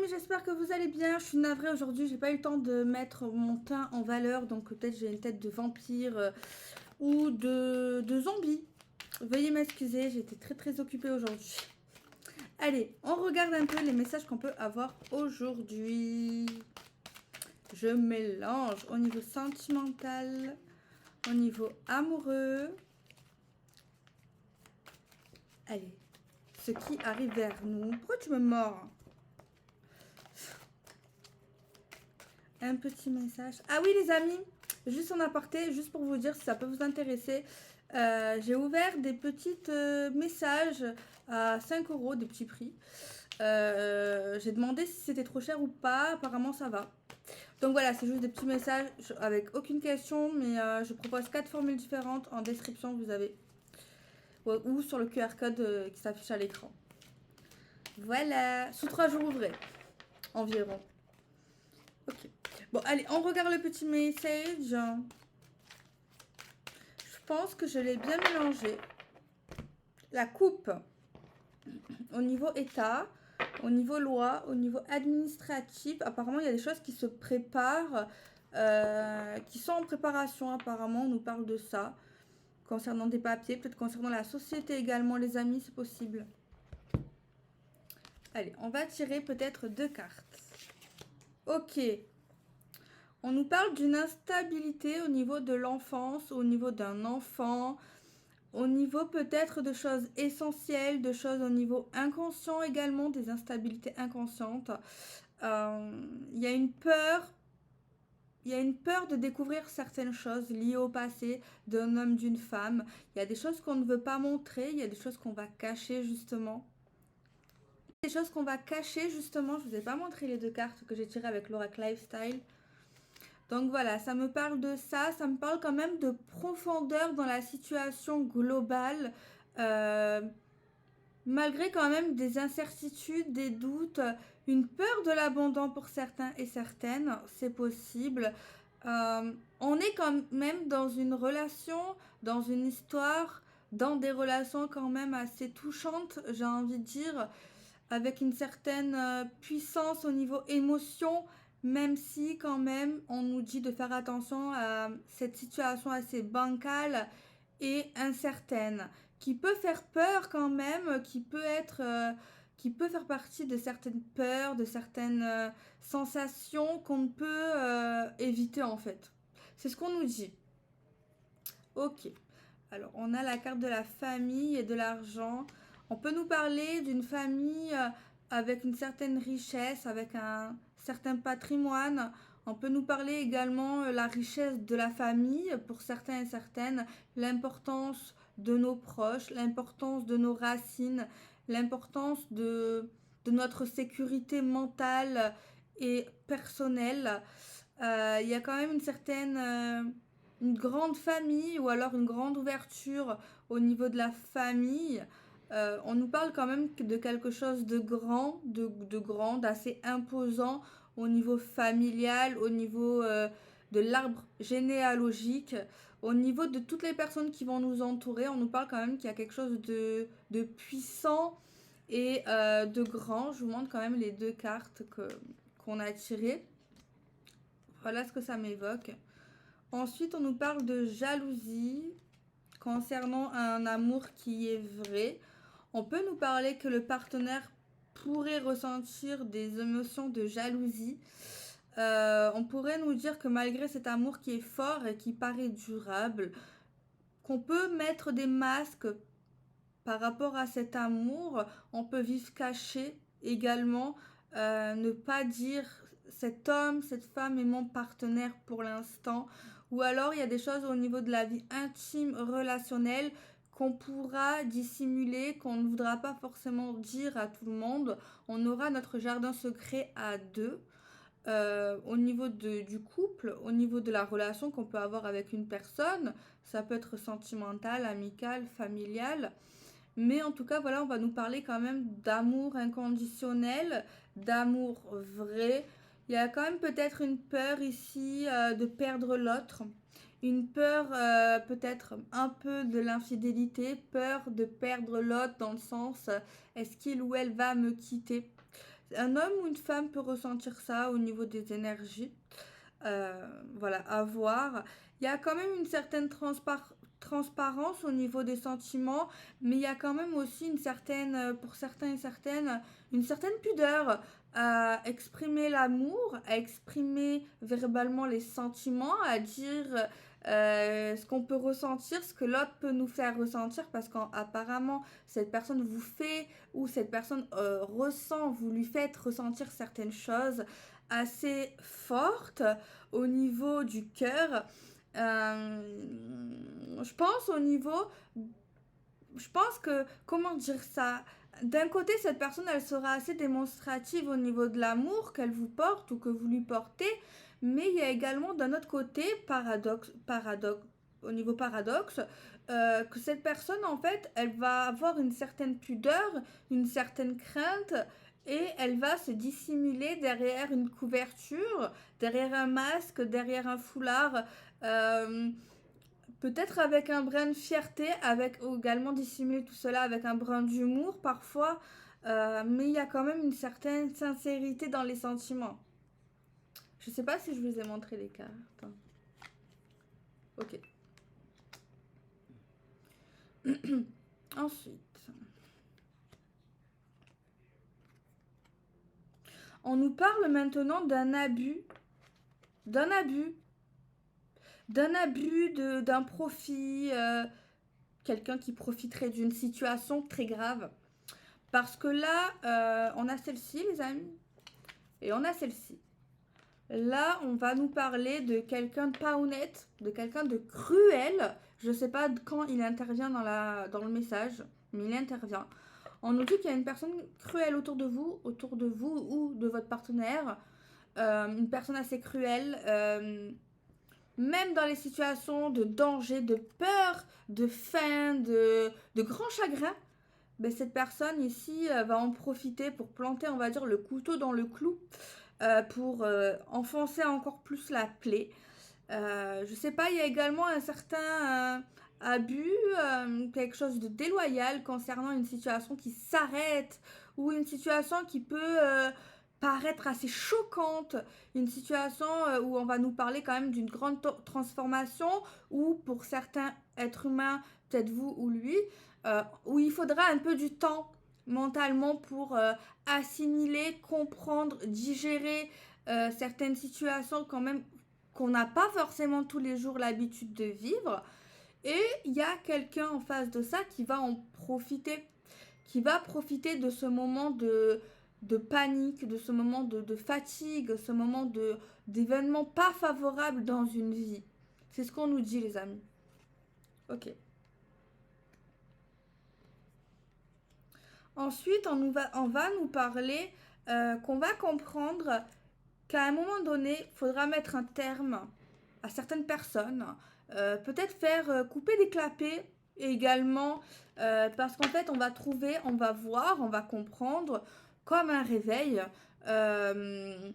amis, j'espère que vous allez bien. Je suis navrée aujourd'hui, j'ai pas eu le temps de mettre mon teint en valeur, donc peut-être j'ai une tête de vampire ou de zombie. Veuillez m'excuser, j'ai été très occupée aujourd'hui. Allez, on regarde un peu les messages qu'on peut avoir aujourd'hui. Je mélange au niveau sentimental, au niveau amoureux. Allez, ce qui arrive vers nous. Pourquoi tu me mords? Un petit message. Ah oui les amis, juste en aparté, juste pour vous dire si ça peut vous intéresser. J'ai ouvert des petites messages à 5 euros, des petits prix. J'ai demandé si c'était trop cher ou pas, apparemment ça va. Donc voilà, c'est juste des petits messages avec aucune question, mais je propose 4 formules différentes en description, vous avez. Ou sur le QR code qui s'affiche à l'écran. Voilà, sous 3 jours ouvrés, environ. Ok. Bon, allez, on regarde le petit message. Je pense que je l'ai bien mélangé. La coupe au niveau état, au niveau loi, au niveau administratif. Apparemment, il y a des choses qui se préparent, qui sont en préparation. Apparemment, on nous parle de ça. Concernant des papiers, peut-être concernant la société également, les amis, c'est possible. Allez, on va tirer peut-être 2 cartes. Ok. On nous parle d'une instabilité au niveau de l'enfance, au niveau d'un enfant, au niveau peut-être de choses essentielles, de choses au niveau inconscient également, des instabilités inconscientes. Il y a une peur. Il y a une peur de découvrir certaines choses liées au passé d'un homme, d'une femme. Il y a des choses qu'on ne veut pas montrer, il y a des choses qu'on va cacher justement. Des choses qu'on va cacher justement, je ne vous ai pas montré les 2 cartes que j'ai tirées avec l'Oracle Lifestyle. Donc voilà, ça me parle de ça, ça me parle quand même de profondeur dans la situation globale, malgré quand même des incertitudes, des doutes, une peur de l'abandon pour certains et certaines, c'est possible. On est quand même dans une relation, dans une histoire, dans des relations quand même assez touchantes, j'ai envie de dire, avec une certaine puissance au niveau émotion, même si quand même on nous dit de faire attention à cette situation assez bancale et incertaine, qui peut faire peur quand même, qui peut faire partie de certaines peurs, de certaines sensations qu'on ne peut éviter en fait. C'est ce qu'on nous dit. Ok. Alors, on a la carte de la famille et de l'argent. On peut nous parler d'une famille avec une certaine richesse, avec un certain patrimoine. On peut nous parler également la richesse de la famille pour certains et certaines, l'importance de nos proches, l'importance de nos racines, l'importance de notre sécurité mentale et personnelle. Il y a quand même une certaine une grande famille ou alors une grande ouverture au niveau de la famille. On nous parle quand même de quelque chose de grand, de grand, d'assez imposant au niveau familial, au niveau de l'arbre généalogique, au niveau de toutes les personnes qui vont nous entourer. On nous parle quand même qu'il y a quelque chose de puissant et de grand. Je vous montre quand même les 2 cartes qu'on a tirées. Voilà ce que ça m'évoque. Ensuite, on nous parle de jalousie concernant un amour qui est vrai. On peut nous parler que le partenaire pourrait ressentir des émotions de jalousie. On pourrait nous dire que malgré cet amour qui est fort et qui paraît durable, qu'on peut mettre des masques par rapport à cet amour. On peut vivre caché également, ne pas dire cet homme, cette femme est mon partenaire pour l'instant. Ou alors il y a des choses au niveau de la vie intime, relationnelle qu'on pourra dissimuler, qu'on ne voudra pas forcément dire à tout le monde. On aura notre jardin secret à 2. Au niveau du couple, au niveau de la relation qu'on peut avoir avec une personne, ça peut être sentimental, amical, familial. Mais en tout cas, voilà, on va nous parler quand même d'amour inconditionnel, d'amour vrai. Il y a quand même peut-être une peur ici de perdre l'autre. Une peur peut-être un peu de l'infidélité, peur de perdre l'autre dans le sens est-ce qu'il ou elle va me quitter. Un homme ou une femme peut ressentir ça au niveau des énergies. Voilà, à voir. Il y a quand même une certaine transparence au niveau des sentiments, mais il y a quand même aussi une certaine, pour certains et certaines, une certaine pudeur à exprimer l'amour, à exprimer verbalement les sentiments, à dire ce qu'on peut ressentir, ce que l'autre peut nous faire ressentir, parce qu'apparemment cette personne vous fait ou cette personne ressent, vous lui faites ressentir certaines choses assez fortes au niveau du cœur. Je pense au niveau, je pense que, comment dire ça, d'un côté, cette personne, elle sera assez démonstrative au niveau de l'amour qu'elle vous porte ou que vous lui portez, mais il y a également d'un autre côté, au niveau paradoxe, que cette personne, en fait, elle va avoir une certaine pudeur, une certaine crainte, et elle va se dissimuler derrière une couverture, derrière un masque, derrière un foulard. euh, Peut-être avec un brin de fierté, avec également dissimuler tout cela avec un brin d'humour parfois, mais il y a quand même une certaine sincérité dans les sentiments. Je sais pas si je vous ai montré les cartes. Ok. Ensuite, on nous parle maintenant d'un abus, d'un profit, quelqu'un qui profiterait d'une situation très grave. Parce que là, on a celle-ci, les amis, et on a celle-ci. Là, on va nous parler de quelqu'un de pas honnête, de quelqu'un de cruel. Je sais pas quand il intervient dans le message, mais il intervient. On nous dit qu'il y a une personne cruelle autour de vous ou de votre partenaire. Une personne assez cruelle, même dans les situations de danger, de peur, de faim, de grand chagrin. Ben, cette personne ici va en profiter pour planter, on va dire, le couteau dans le clou, pour enfoncer encore plus la plaie. Je sais pas, il y a également un certain abus, quelque chose de déloyal concernant une situation qui s'arrête ou une situation qui peut paraître assez choquante, une situation où on va nous parler quand même d'une grande transformation ou pour certains êtres humains, peut-être vous ou lui, où il faudra un peu du temps mentalement pour assimiler, comprendre, digérer certaines situations quand même qu'on n'a pas forcément tous les jours l'habitude de vivre. Et il y a quelqu'un en face de ça qui va en profiter, qui va profiter de ce moment de panique, de ce moment de fatigue, ce moment d'événements pas favorables dans une vie. C'est ce qu'on nous dit, les amis. Ok. Ensuite, on va nous parler qu'on va comprendre qu'à un moment donné, il faudra mettre un terme à certaines personnes, peut-être faire couper des clapets et également parce qu'en fait on va voir, on va comprendre comme un réveil, euh,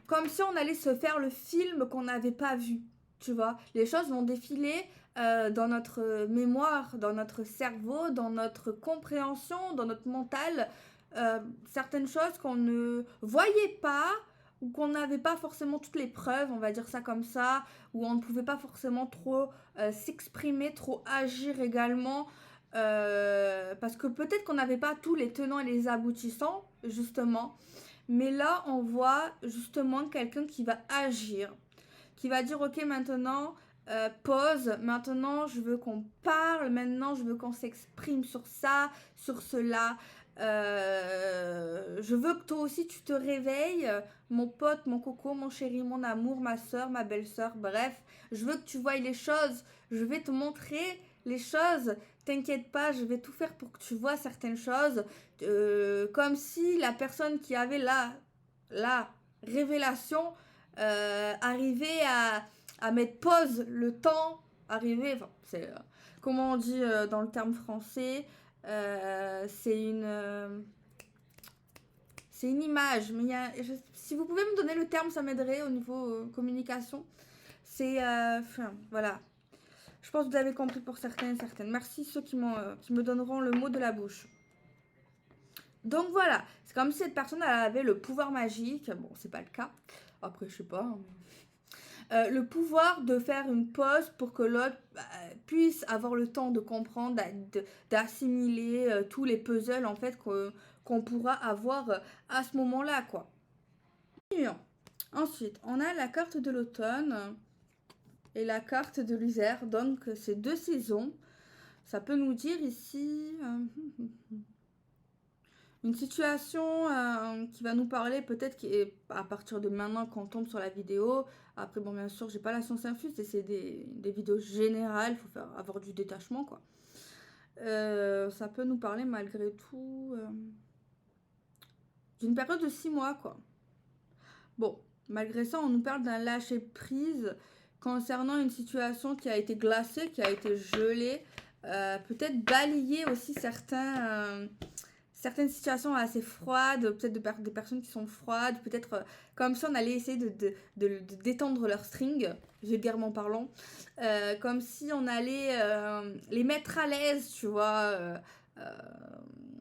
comme si on allait se faire le film qu'on n'avait pas vu, tu vois. Les choses vont défiler dans notre mémoire, dans notre cerveau, dans notre compréhension, dans notre mental, certaines choses qu'on ne voyait pas ou qu'on n'avait pas forcément toutes les preuves, on va dire ça comme ça, où on ne pouvait pas forcément trop s'exprimer, trop agir également, parce que peut-être qu'on n'avait pas tous les tenants et les aboutissants, justement. Mais là, on voit justement quelqu'un qui va agir, qui va dire, ok, maintenant, pause, maintenant je veux qu'on parle, maintenant je veux qu'on s'exprime sur ça, sur cela. Je veux que toi aussi tu te réveilles, mon pote, mon coco, mon chéri, mon amour, ma soeur, ma belle-soeur, bref. Je veux que tu voies les choses, je vais te montrer les choses. T'inquiète pas, je vais tout faire pour que tu vois certaines choses. Comme si la personne qui avait la révélation arrivait à mettre pause le temps, arriver, enfin, c'est comment on dit dans le terme français, c'est une image, mais si vous pouvez me donner le terme, ça m'aiderait au niveau communication. C'est, voilà. Je pense que vous avez compris pour certains et certaines. Merci ceux qui me donneront le mot de la bouche. Donc voilà, c'est comme si cette personne elle avait le pouvoir magique, bon c'est pas le cas, après je sais pas, hein, le pouvoir de faire une pause pour que l'autre puisse avoir le temps de comprendre, d'assimiler tous les puzzles en fait qu'on pourra avoir à ce moment-là quoi. Ensuite, on a la carte de l'automne et la carte de l'hiver, donc c'est 2 saisons. Ça peut nous dire ici une situation qui va nous parler peut-être qui est à partir de maintenant qu'on tombe sur la vidéo. Après, bon, bien sûr, j'ai pas la science infuse, et c'est des vidéos générales, il faut avoir du détachement, quoi. Ça peut nous parler malgré tout d'une période de 6 mois, quoi. Bon, malgré ça, on nous parle d'un lâcher-prise concernant une situation qui a été glacée, qui a été gelée, peut-être balayer aussi certaines situations assez froides, peut-être des personnes qui sont froides, peut-être comme si on allait essayer de détendre leur string, vulgairement parlant, comme si on allait les mettre à l'aise, tu vois, euh,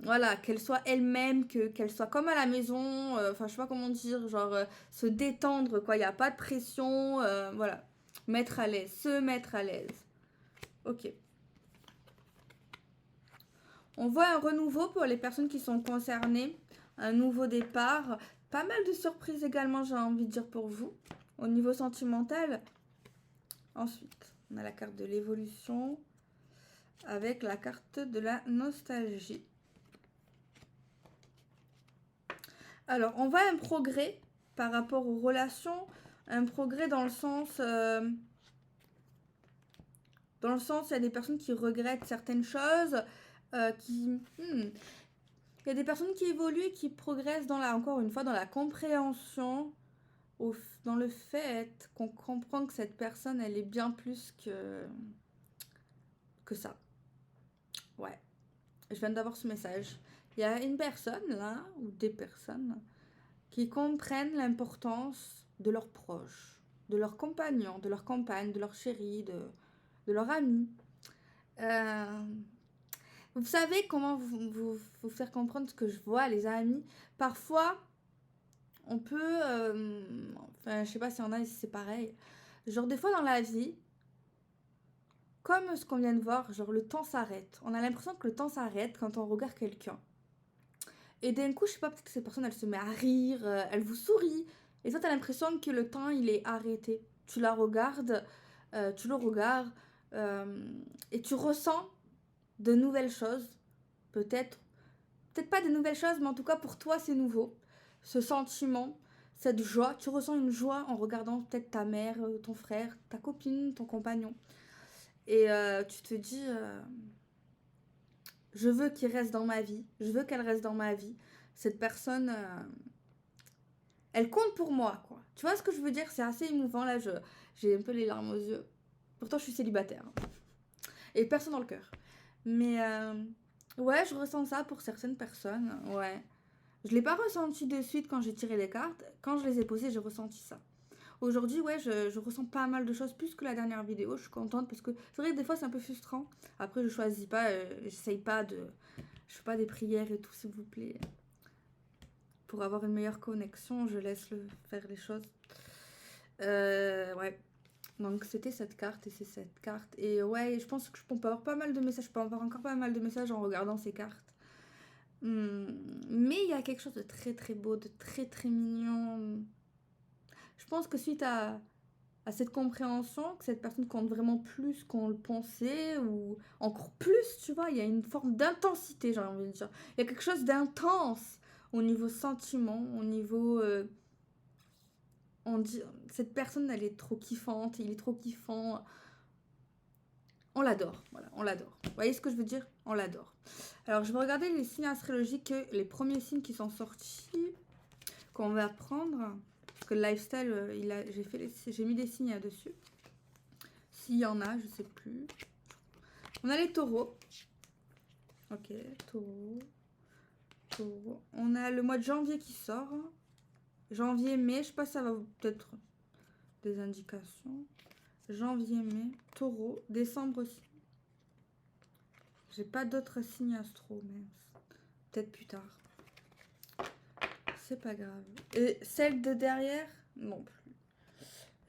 voilà, qu'elles soient elles-mêmes, qu'elles soient comme à la maison, enfin je sais pas comment dire, genre se détendre, quoi, il n'y a pas de pression, voilà, mettre à l'aise, se mettre à l'aise. Ok. On voit un renouveau pour les personnes qui sont concernées, un nouveau départ, pas mal de surprises également, j'ai envie de dire pour vous, au niveau sentimental. Ensuite, on a la carte de l'évolution avec la carte de la nostalgie. Alors, on voit un progrès par rapport aux relations, un progrès dans le sens... il y a des personnes qui regrettent certaines choses, il y a des personnes qui évoluent, qui progressent encore une fois, dans la compréhension, dans le fait qu'on comprend que cette personne, elle est bien plus que ça. Ouais, je viens d'avoir ce message. Il y a une personne, là, ou des personnes, qui comprennent l'importance de leurs proches, de leurs compagnons, de leurs compagnes, de leurs chéris, de leurs amis. Vous savez comment vous faire comprendre ce que je vois, les amis. Parfois, on peut... enfin, je sais pas si on a, si c'est pareil. Genre, des fois dans la vie, comme ce qu'on vient de voir, genre, le temps s'arrête. On a l'impression que le temps s'arrête quand on regarde quelqu'un. Et d'un coup, je sais pas, peut-être que cette personne, elle se met à rire, elle vous sourit. Et toi, t'as l'impression que le temps, il est arrêté. Tu la regardes, tu le regardes, et tu ressens de nouvelles choses. Peut-être pas de nouvelles choses, mais en tout cas, pour toi, c'est nouveau. Ce sentiment, cette joie, tu ressens une joie en regardant peut-être ta mère, ton frère, ta copine, ton compagnon. Et tu te dis, je veux qu'il reste dans ma vie, je veux qu'elle reste dans ma vie. Cette personne, elle compte pour moi, quoi. Tu vois ce que je veux dire? C'est assez émouvant, là, j'ai un peu les larmes aux yeux. Pourtant, je suis célibataire. Et personne dans le cœur. Mais, ouais, je ressens ça pour certaines personnes, ouais. Je l'ai pas ressenti de suite quand j'ai tiré les cartes. Quand je les ai posées, j'ai ressenti ça. Aujourd'hui, ouais, je ressens pas mal de choses, plus que la dernière vidéo. Je suis contente parce que c'est vrai que des fois, c'est un peu frustrant. Après, je choisis pas, j'essaye pas de... Je fais pas des prières et tout, s'il vous plaît. Pour avoir une meilleure connexion, je laisse faire les choses. Ouais. Donc, c'était cette carte et c'est cette carte. Et ouais, je pense que je peux avoir pas mal de messages. Je peux avoir encore pas mal de messages en regardant ces cartes. Mais il y a quelque chose de très très beau, de très très mignon. Je pense que suite à cette compréhension, que cette personne compte vraiment plus qu'on le pensait, ou encore plus, tu vois, il y a une forme d'intensité, j'ai envie de dire. Il y a quelque chose d'intense au niveau sentiment, au niveau... on dit, cette personne, elle est trop kiffante, il est trop kiffant. On l'adore, voilà, on l'adore. Vous voyez ce que je veux dire? On l'adore. Alors, je vais regarder les signes astrologiques, les premiers signes qui sont sortis, qu'on va prendre. Parce que le lifestyle, j'ai mis des signes là-dessus. S'il y en a, je sais plus. On a les taureaux. Ok, taureau. Taureau. On a le mois de janvier qui sort. Janvier, mai, je sais pas si ça va peut-être des indications. Janvier, mai, taureau, décembre aussi. J'ai pas d'autres signes astro, mais peut-être plus tard. c'est pas grave. Et celle de derrière, non plus.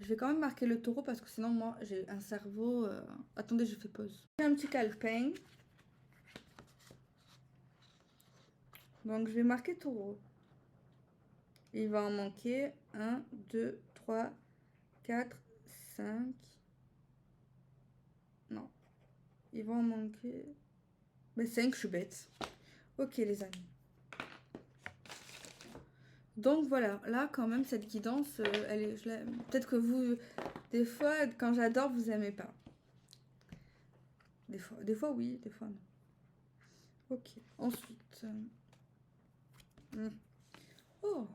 Je vais quand même marquer le taureau parce que sinon, moi, j'ai un cerveau... Attendez, je fais pause. J'ai un petit calepin. Donc, je vais marquer taureau. Il va en manquer 1, 2, 3, 4, 5. Non. Il va en manquer... Mais 5, je suis bête. Ok, les amis. Donc voilà, là quand même cette guidance, elle est, peut-être que vous, des fois, quand j'adore, vous aimez pas. Des fois oui, des fois non. Ok, ensuite. Oh,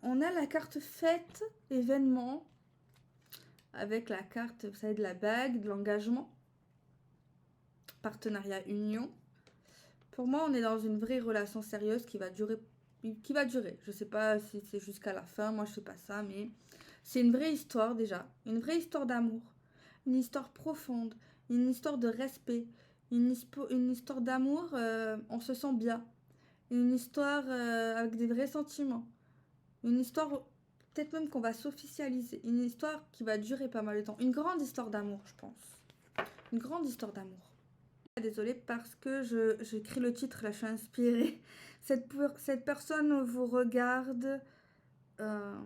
on a la carte fête, événement, avec la carte, vous savez, de la bague, de l'engagement, partenariat, union. Pour moi, on est dans une vraie relation sérieuse qui va durer. Je sais pas si c'est jusqu'à la fin, moi je sais pas ça, mais c'est une vraie histoire déjà, une vraie histoire d'amour, une histoire profonde, une histoire de respect, une histoire d'amour, on se sent bien, une histoire avec des vrais sentiments, une histoire peut-être même qu'on va s'officialiser, une histoire qui va durer pas mal de temps, une grande histoire d'amour, je pense, une grande histoire d'amour. Désolée parce que j'écris le titre, là je suis inspirée. Cette personne vous regarde, euh,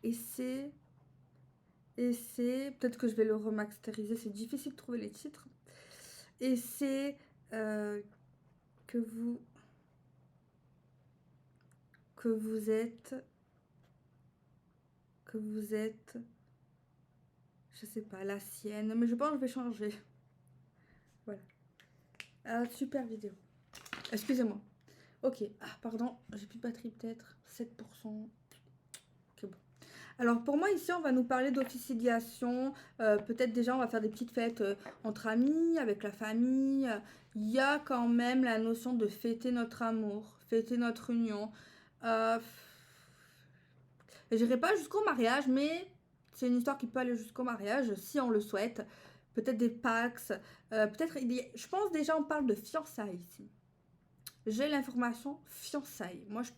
et c'est, peut-être que je vais le remasteriser, c'est difficile de trouver les titres. Et c'est que vous êtes, je sais pas, la sienne, mais je pense que je vais changer. Voilà. Super vidéo. Excusez-moi. Ok, pardon, j'ai plus de batterie peut-être, 7%. Ok, bon. Alors pour moi ici on va nous parler d'officialisation, peut-être déjà on va faire des petites fêtes entre amis, avec la famille. Il y a quand même la notion de fêter notre amour, fêter notre union. Je n'irai pas jusqu'au mariage, mais c'est une histoire qui peut aller jusqu'au mariage si on le souhaite. Peut-être des Pax, peut-être, je pense déjà on parle de fiançailles ici. J'ai l'information fiançailles. Moi, je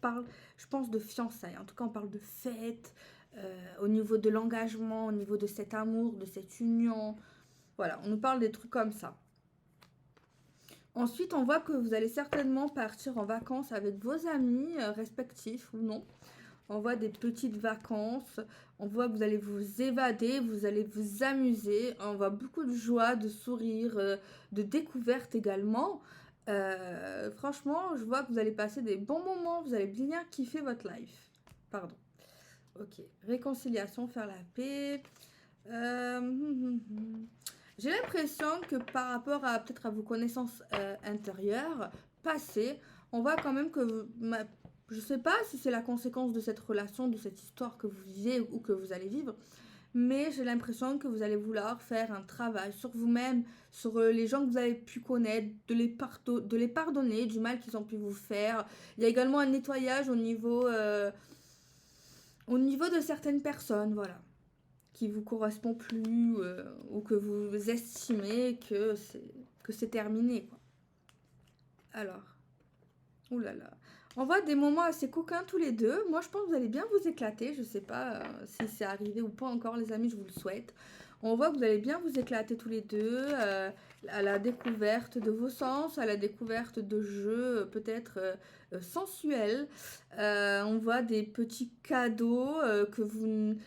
pense de fiançailles. En tout cas, on parle de fête, au niveau de l'engagement, au niveau de cet amour, de cette union. Voilà, on nous parle des trucs comme ça. Ensuite, on voit que vous allez certainement partir en vacances avec vos amis respectifs ou non. On voit des petites vacances. On voit que vous allez vous évader, vous allez vous amuser. On voit beaucoup de joie, de sourire, de découverte également. Franchement, je vois que vous allez passer des bons moments, vous allez bien kiffer votre life. Pardon. Ok, réconciliation, faire la paix. J'ai l'impression que par rapport à peut-être à vos connaissances intérieures, passées, on voit quand même que je sais pas si c'est la conséquence de cette relation, de cette histoire que vous vivez ou que vous allez vivre, mais j'ai l'impression que vous allez vouloir faire un travail sur vous-même, sur les gens que vous avez pu connaître, de les pardonner du mal qu'ils ont pu vous faire. Il y a également un nettoyage au niveau de certaines personnes, voilà, qui vous correspond plus ou que vous estimez que c'est terminé, quoi. Alors, oulala. On voit des moments assez coquins tous les deux. Moi, je pense que vous allez bien vous éclater. Je sais pas si c'est arrivé ou pas encore, les amis, je vous le souhaite. On voit que vous allez bien vous éclater tous les deux à la découverte de vos sens, à la découverte de jeux peut-être sensuels. On voit des petits cadeaux que vous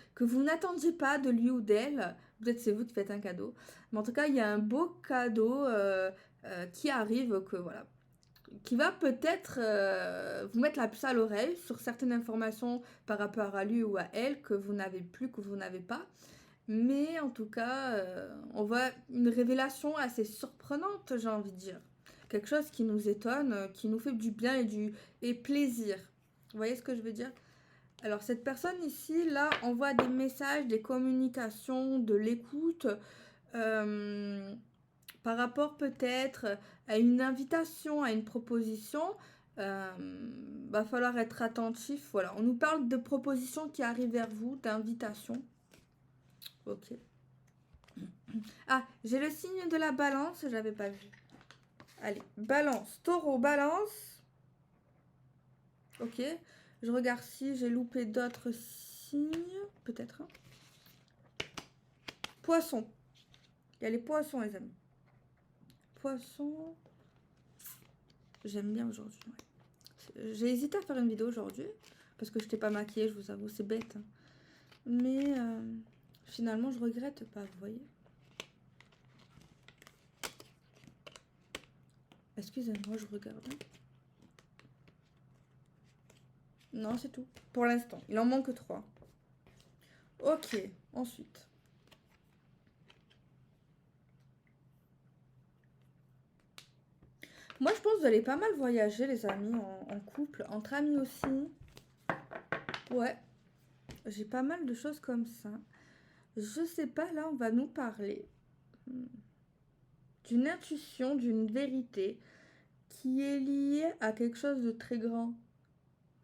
n'attendiez pas de lui ou d'elle. Peut-être c'est vous qui faites un cadeau. Mais en tout cas, il y a un beau cadeau qui arrive que voilà, qui va peut-être vous mettre la puce à l'oreille sur certaines informations par rapport à lui ou à elle que vous n'avez plus, que vous n'avez pas. Mais en tout cas, on voit une révélation assez surprenante, j'ai envie de dire. Quelque chose qui nous étonne, qui nous fait du bien et plaisir. Vous voyez ce que je veux dire? Alors cette personne ici, là, envoie des messages, des communications, de l'écoute. Par rapport peut-être à une invitation, à une proposition, va falloir être attentif. Voilà, on nous parle de propositions qui arrivent vers vous, d'invitations. Ok. Ah, j'ai le signe de la balance, j'avais pas vu. Allez, balance, taureau, balance. Ok, je regarde si j'ai loupé d'autres signes, peut-être. Poisson. Il y a les poissons, les amis. Poisson. J'aime bien aujourd'hui. Ouais. J'ai hésité à faire une vidéo aujourd'hui parce que je n'étais pas maquillée, je vous avoue, c'est bête. Hein. Mais finalement, je regrette pas, vous voyez. Excusez-moi, je regarde. Non, c'est tout. Pour l'instant, il en manque 3. Ok, ensuite. Moi, je pense que vous allez pas mal voyager, les amis, en couple, entre amis aussi. Ouais, j'ai pas mal de choses comme ça. Je sais pas, là, on va nous parler d'une intuition, d'une vérité qui est liée à quelque chose de très grand,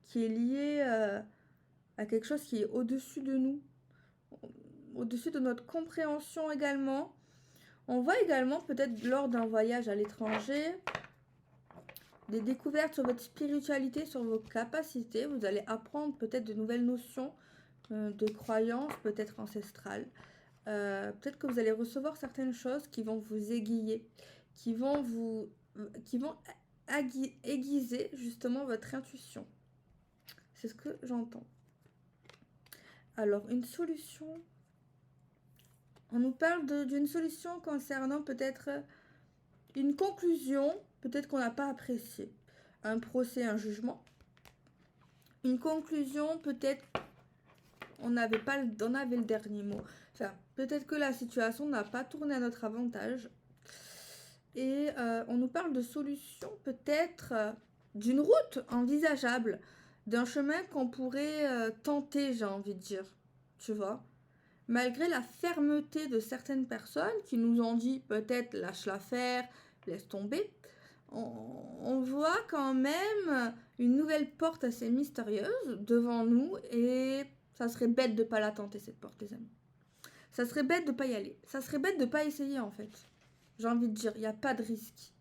qui est liée à quelque chose qui est au-dessus de nous, au-dessus de notre compréhension également. On voit également peut-être lors d'un voyage à l'étranger, des découvertes sur votre spiritualité, sur vos capacités. Vous allez apprendre peut-être de nouvelles notions de croyances, peut-être ancestrales. Peut-être que vous allez recevoir certaines choses qui vont vous aiguiller, qui vont aiguiser justement votre intuition. C'est ce que j'entends. Alors, une solution. On nous parle d'une solution concernant peut-être une conclusion, peut-être qu'on n'a pas appréciée. Un procès, un jugement. Une conclusion, peut-être on avait le dernier mot. Enfin, peut-être que la situation n'a pas tourné à notre avantage. Et on nous parle de solutions, peut-être d'une route envisageable, d'un chemin qu'on pourrait tenter, j'ai envie de dire. Tu vois ? Malgré la fermeté de certaines personnes qui nous ont dit peut-être lâche l'affaire, laisse tomber, on voit quand même une nouvelle porte assez mystérieuse devant nous et ça serait bête de ne pas la tenter, cette porte, les amis. Ça serait bête de ne pas y aller. Ça serait bête de ne pas essayer, en fait. J'ai envie de dire, il n'y a pas de risque.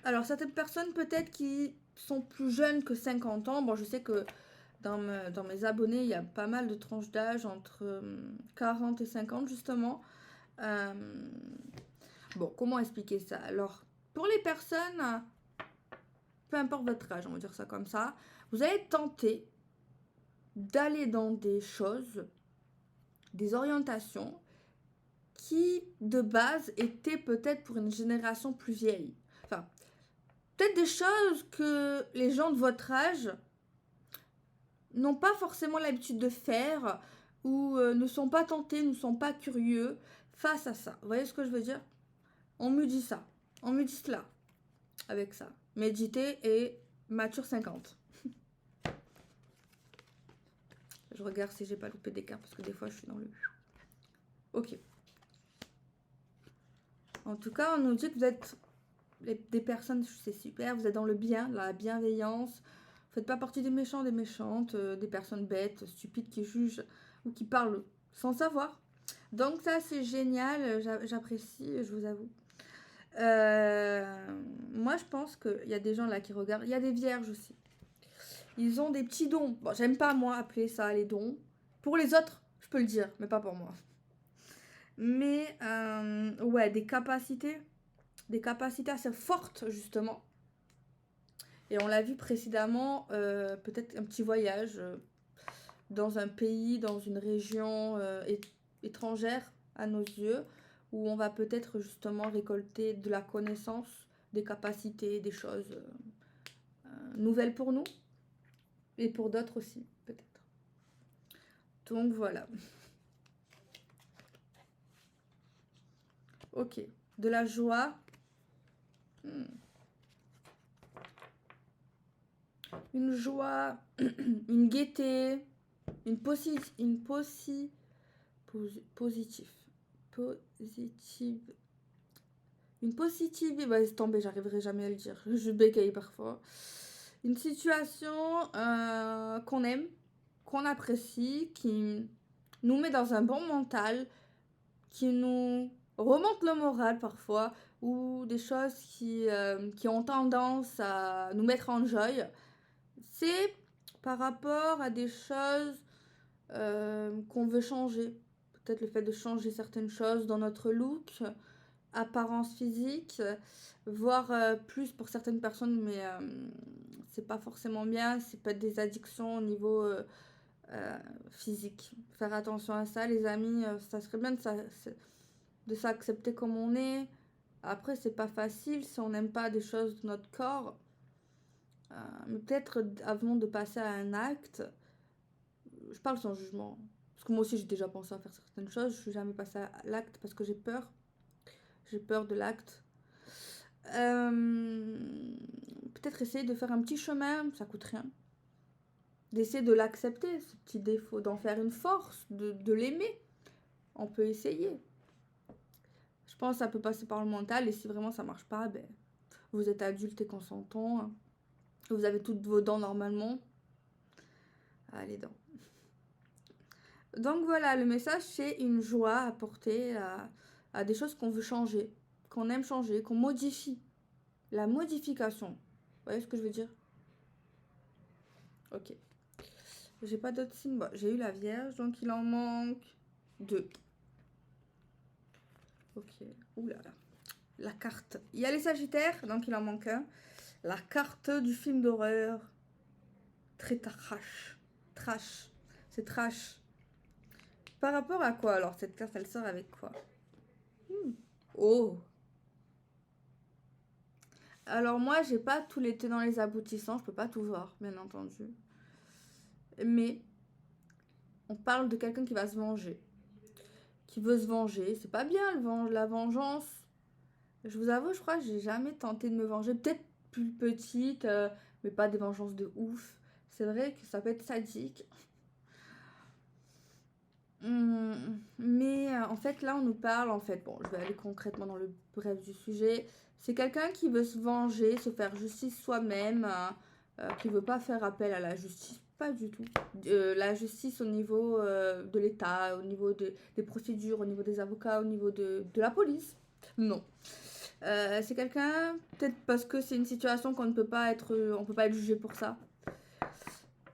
Alors, certaines personnes peut-être qui sont plus jeunes que 50 ans, bon, je sais que dans mes abonnés, il y a pas mal de tranches d'âge entre 40 et 50 justement. Bon, comment expliquer ça? Alors, pour les personnes, peu importe votre âge, on va dire ça comme ça, vous allez tenter d'aller dans des choses, des orientations qui, de base, étaient peut-être pour une génération plus vieille. Enfin, peut-être des choses que les gens de votre âge n'ont pas forcément l'habitude de faire ou ne sont pas tentés, ne sont pas curieux face à ça. Vous voyez ce que je veux dire? On me dit ça. On me dit cela avec ça. Méditer et mature 50. Je regarde si j'ai pas loupé des cartes parce que des fois je suis dans le... Ok. En tout cas, on nous dit que vous êtes des personnes, c'est super, vous êtes dans le bien, la bienveillance. Vous faites pas partie des méchants, des méchantes, des personnes bêtes, stupides qui jugent ou qui parlent sans savoir. Donc ça, c'est génial, j'apprécie, je vous avoue. Moi, je pense qu'il y a des gens là qui regardent. Il y a des vierges aussi. Ils ont des petits dons. Bon, j'aime pas, moi, appeler ça les dons. Pour les autres, je peux le dire, mais pas pour moi. Mais, ouais, des capacités assez fortes, justement. Et on l'a vu précédemment, peut-être un petit voyage dans un pays, dans une région étrangère à nos yeux, où on va peut-être justement récolter de la connaissance, des capacités, des choses nouvelles pour nous, et pour d'autres aussi, peut-être. Donc voilà. Ok. De la joie. Une joie, une gaieté, positive, une positive, bah, laisse tomber, j'arriverai jamais à le dire, je bégaye parfois. Une situation qu'on aime, qu'on apprécie, qui nous met dans un bon mental, qui nous remontent le moral parfois, ou des choses qui ont tendance à nous mettre en joie, c'est par rapport à des choses qu'on veut changer. Peut-être le fait de changer certaines choses dans notre look, apparence physique, voire plus pour certaines personnes, mais c'est pas forcément bien. C'est peut être des addictions au niveau euh, physique. Faire attention à ça, les amis, ça serait bien de s'accepter comme on est. Après, c'est pas facile si on n'aime pas des choses de notre corps. Mais peut-être avant de passer à un acte, je parle sans jugement. Parce que moi aussi, j'ai déjà pensé à faire certaines choses. Je suis jamais passée à l'acte parce que j'ai peur. J'ai peur de l'acte. Euh, Peut-être essayer de faire un petit chemin, ça coûte rien. D'essayer de l'accepter, ce petit défaut, d'en faire une force, de l'aimer. On peut essayer. Je pense que ça peut passer par le mental et si vraiment ça marche pas, ben, vous êtes adulte et consentant. Vous avez toutes vos dents normalement. Ah, les dents. Donc voilà, le message, c'est une joie apportée à des choses qu'on veut changer, qu'on aime changer, qu'on modifie. La modification. Vous voyez ce que je veux dire? Ok. J'ai pas d'autres signes. Bon, j'ai eu la Vierge, donc il en manque deux. Ok. Ouh là là. La carte. Il y a les Sagittaires, donc il en manque un. La carte du film d'horreur. Très trash. Trash. C'est trash. Par rapport à quoi alors cette carte, elle sort avec quoi? Oh. Alors moi, j'ai pas tous les tenants les aboutissants, je peux pas tout voir, bien entendu. Mais on parle de quelqu'un qui va se venger. Qui veut se venger. C'est pas bien la vengeance. Je vous avoue, je crois que j'ai jamais tenté de me venger. Peut-être plus petite, mais pas des vengeances de ouf. C'est vrai que ça peut être sadique. Mais en fait, là, on nous parle, en fait, bon, je vais aller concrètement dans le bref du sujet. C'est quelqu'un qui veut se venger, se faire justice soi-même, qui veut pas faire appel à la justice, pas du tout. La justice au niveau de l'État, au niveau des procédures, au niveau des avocats, au niveau de la police. Non. C'est quelqu'un, peut-être parce que c'est une situation qu'on ne peut pas être, on peut pas être jugé pour ça,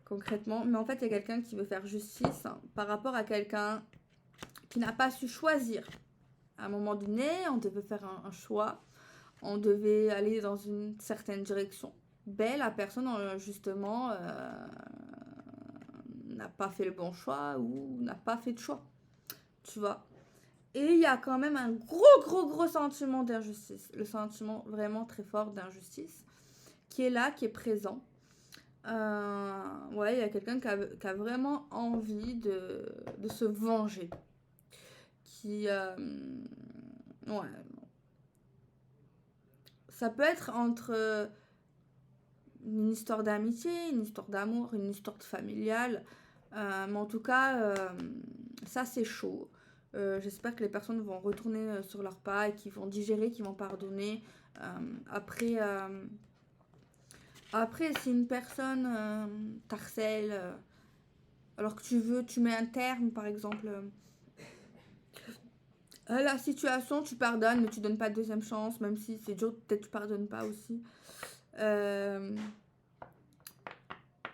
concrètement. Mais en fait, il y a quelqu'un qui veut faire justice par rapport à quelqu'un qui n'a pas su choisir. À un moment donné, on devait faire un choix, on devait aller dans une certaine direction. Ben, la personne, justement, n'a pas fait le bon choix ou n'a pas fait de choix. Tu vois. Et il y a quand même un gros sentiment d'injustice. Le sentiment vraiment très fort d'injustice qui est là, qui est présent. Ouais, il y a quelqu'un qui a vraiment envie de se venger. Qui. Ouais. Ça peut être entre une histoire d'amitié, une histoire d'amour, une histoire familiale. Mais en tout cas, ça c'est chaud. J'espère que les personnes vont retourner sur leurs pas et qu'ils vont digérer, qu'ils vont pardonner. Euh, après, euh, après, si une personne t'harcèle, alors que tu mets un terme, par exemple, à la situation, tu pardonnes, mais tu donnes pas de deuxième chance, même si c'est dur, peut-être tu pardonnes pas aussi. Euh,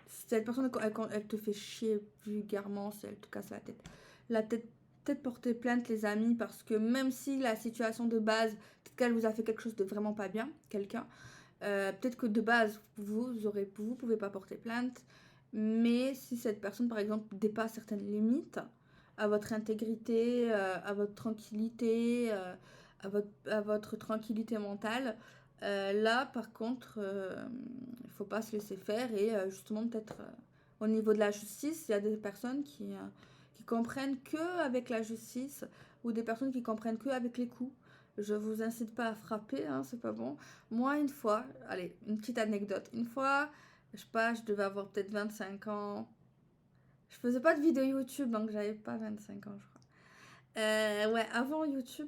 Si cette personne, elle te fait chier vulgairement, si elle te casse la tête. La tête, peut-être porter plainte, les amis, parce que même si la situation de base, peut-être qu'elle vous a fait quelque chose de vraiment pas bien, quelqu'un, peut-être que de base, vous pouvez pas porter plainte, mais si cette personne, par exemple, dépasse certaines limites à votre intégrité, à votre tranquillité, à votre tranquillité mentale, là, par contre, il faut pas se laisser faire et justement peut-être au niveau de la justice, il y a des personnes qui comprennent que avec la justice ou des personnes qui comprennent que avec les coups. Je vous incite pas à frapper, hein, c'est pas bon. Moi, une fois, allez, une petite anecdote. Une fois, je sais pas, je devais avoir peut-être 25 ans. Je faisais pas de vidéo YouTube, donc j'avais pas 25 ans, je crois. Ouais, avant YouTube,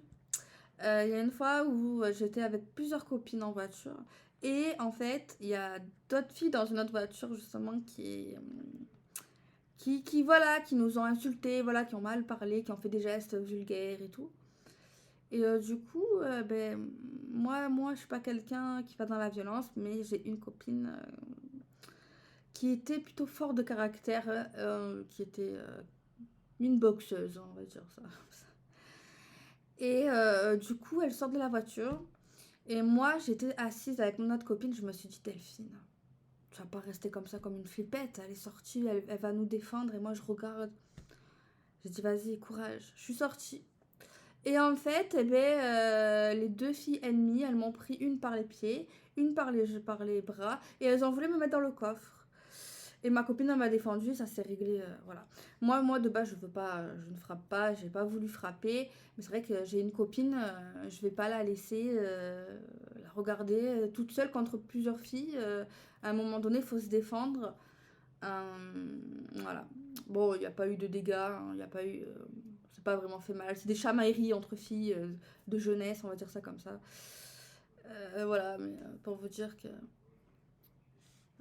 il y a une fois où j'étais avec plusieurs copines en voiture. Et en fait, il y a d'autres filles dans une autre voiture, justement, voilà, qui nous ont insultés, voilà, qui ont mal parlé, qui ont fait des gestes vulgaires et tout. Et du coup, ben, moi, je suis pas quelqu'un qui va dans la violence, mais j'ai une copine qui était plutôt fort de caractère, qui était une boxeuse, on va dire ça. Et du coup, elle sort de la voiture. Et moi, j'étais assise avec mon autre copine. Je me suis dit, Delphine, tu vas pas rester comme ça, comme une flippette. Elle est sortie, elle va nous défendre. Et moi, je regarde. J'ai dit, vas-y, courage. Je suis sortie. Et en fait, eh ben, les deux filles ennemies, elles m'ont pris une par les pieds, une par les bras. Et elles ont voulu me mettre dans le coffre. Et ma copine, elle m'a défendu, ça s'est réglé, voilà. Moi, de base, je veux pas, je ne frappe pas, j'ai pas voulu frapper. Mais c'est vrai que j'ai une copine, je vais pas la laisser la regarder toute seule contre plusieurs filles. À un moment donné, il faut se défendre. Voilà. Bon, il n'y a pas eu de dégâts, il n'y a pas eu... c'est pas vraiment fait mal. C'est des chamailleries entre filles de jeunesse, on va dire ça comme ça. Voilà, mais pour vous dire que...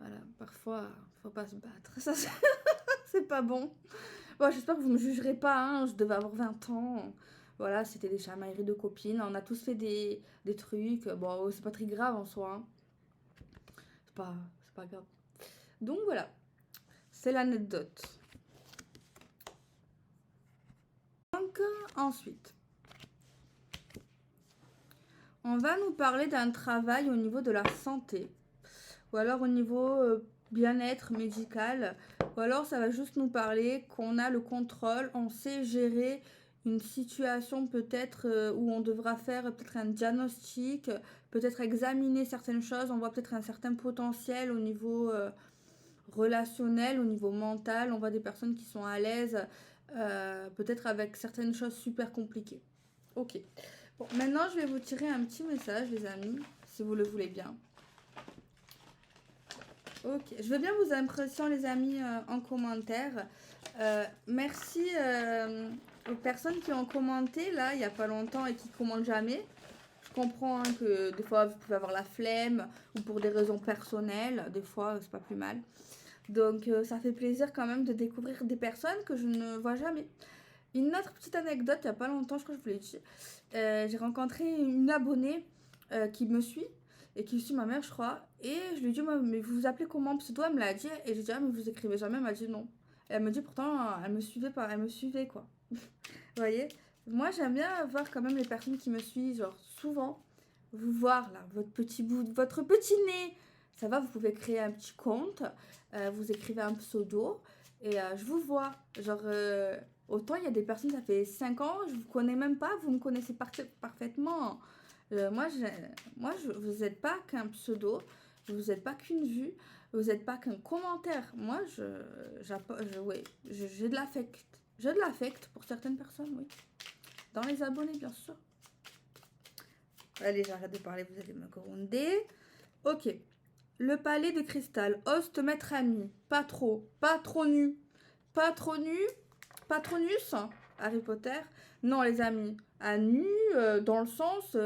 Voilà, parfois, faut pas se battre. Ça, c'est pas bon. Bon, j'espère que vous me jugerez pas, hein. Je devais avoir 20 ans. Voilà, c'était des chamailleries de copines. On a tous fait des trucs. Bon, c'est pas très grave en soi, hein. C'est pas grave. Donc voilà, c'est l'anecdote. Donc ensuite, on va nous parler d'un travail au niveau de la santé. Ou alors au niveau bien-être médical. Ou alors ça va juste nous parler qu'on a le contrôle, on sait gérer une situation peut-être où on devra faire peut-être un diagnostic, peut-être examiner certaines choses, on voit peut-être un certain potentiel au niveau relationnel, au niveau mental, on voit des personnes qui sont à l'aise peut-être avec certaines choses super compliquées. Ok. Bon, maintenant je vais vous tirer un petit message les amis, si vous le voulez bien. Ok, je veux bien vos impressions les amis en commentaire. Merci aux personnes qui ont commenté là il n'y a pas longtemps et qui commentent jamais. Je comprends hein, que des fois vous pouvez avoir la flemme ou pour des raisons personnelles, des fois c'est pas plus mal. Donc ça fait plaisir quand même de découvrir des personnes que je ne vois jamais. Une autre petite anecdote, il n'y a pas longtemps, je crois que je vous l'ai dit, j'ai rencontré une abonnée qui me suit et qui suit ma mère, je crois. Et je lui ai dit, mais vous vous appelez comment pseudo? Elle me l'a dit. Et j'ai dit, ah, mais vous écrivez jamais. Elle m'a dit non. Et elle me dit, pourtant, elle me suivait pas. Elle me suivait, quoi. Vous voyez? Moi, j'aime bien voir quand même les personnes qui me suivent, genre, souvent, vous voir, là, votre petit bout, votre petit nez. Ça va, vous pouvez créer un petit compte. Vous écrivez un pseudo. Et je vous vois. Genre, autant il y a des personnes, ça fait 5 ans, je vous connais même pas, vous me connaissez parfaitement. Vous n'êtes pas qu'un pseudo, vous n'êtes pas qu'une vue, vous n'êtes pas qu'un commentaire. Moi, ouais, j'ai de l'affect. J'ai de l'affect pour certaines personnes, oui. Dans les abonnés, bien sûr. Allez, j'arrête de parler, vous allez me gronder. Ok. Le palais de cristal. Ose te mettre ami. Pas trop. Pas trop nu. Pas trop nu. Patronus, Harry Potter. Non, les amis. À nu, dans le sens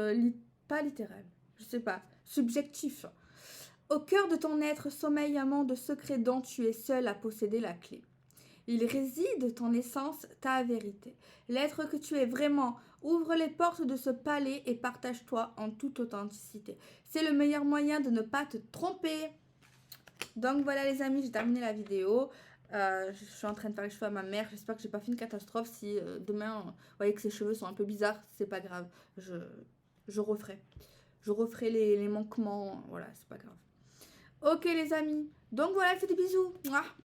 pas littéral. Je sais pas. Subjectif. Au cœur de ton être sommeille un monde secret dont tu es seul à posséder la clé. Il réside ton essence, ta vérité. L'être que tu es vraiment. Ouvre les portes de ce palais et partage-toi en toute authenticité. C'est le meilleur moyen de ne pas te tromper. Donc voilà les amis, j'ai terminé la vidéo. Je suis en train de faire les cheveux à ma mère. J'espère que j'ai pas fait une catastrophe. Si demain, vous voyez que ses cheveux sont un peu bizarres, c'est pas grave. Je referai. Je referai les manquements. Voilà, c'est pas grave. Ok les amis. Donc voilà, je fais des bisous. Mouah.